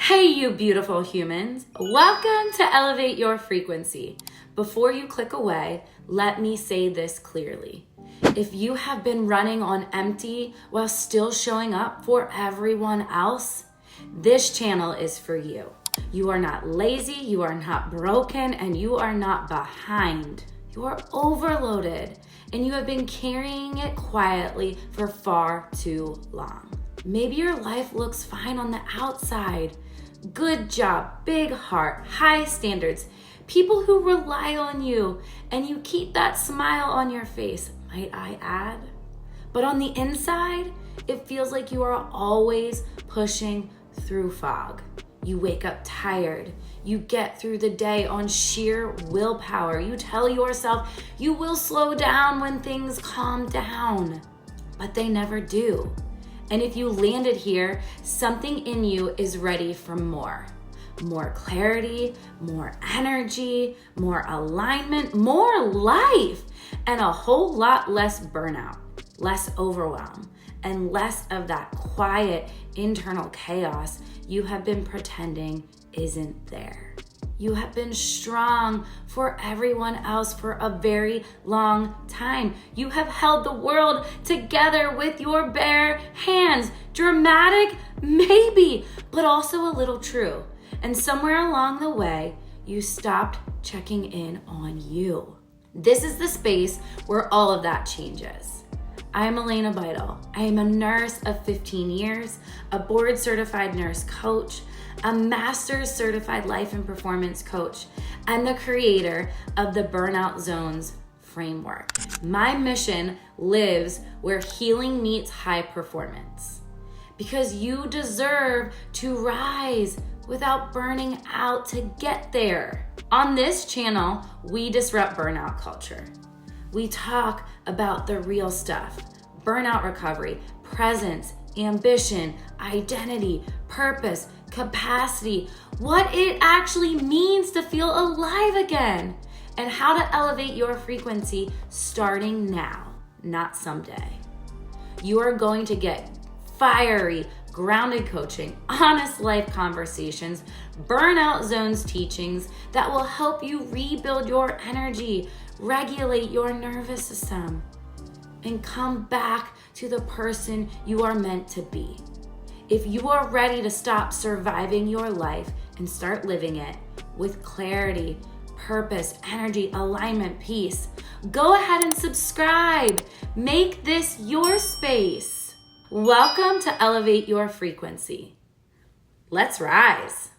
Hey, you beautiful humans. Welcome to Elevate Your Frequency. Before you click away, let me say this clearly. If you have been running on empty while still showing up for everyone else, this channel is for you. You are not lazy, you are not broken, and you are not behind. You are overloaded, and you have been carrying it quietly for far too long. Maybe your life looks fine on the outside. Good job, big heart, high standards, people who rely on you, and you keep that smile on your face, might I add. But on the inside, it feels like you are always pushing through fog. You wake up tired. You get through the day on sheer willpower. You tell yourself you will slow down when things calm down, but they never do. And if you landed here, something in you is ready for more. More clarity, more energy, more alignment, more life, and a whole lot less burnout, less overwhelm, and less of that quiet internal chaos you have been pretending isn't there. You have been strong for everyone else for a very long time. You have held the world together with your bare hands. Dramatic? Maybe, but also a little true. And somewhere along the way, you stopped checking in on you. This is the space where all of that changes. I'm Alana Beittel. I am a nurse of 15 years, a board-certified nurse coach, a master's certified life and performance coach, and the creator of the Burnout Zones framework. My mission lives where healing meets high performance, because you deserve to rise without burning out to get there. On this channel, we disrupt burnout culture. We talk about the real stuff: burnout recovery, presence, ambition, identity, purpose, capacity, what it actually means to feel alive again, and how to elevate your frequency starting now, not someday. You are going to get fiery, grounded coaching, honest life conversations, burnout zones teachings that will help you rebuild your energy, regulate your nervous system, and come back to the person you are meant to be. If you are ready to stop surviving your life and start living it with clarity, purpose, energy, alignment, peace, go ahead and subscribe. Make this your space. Welcome to Elevate Your Frequency. Let's rise.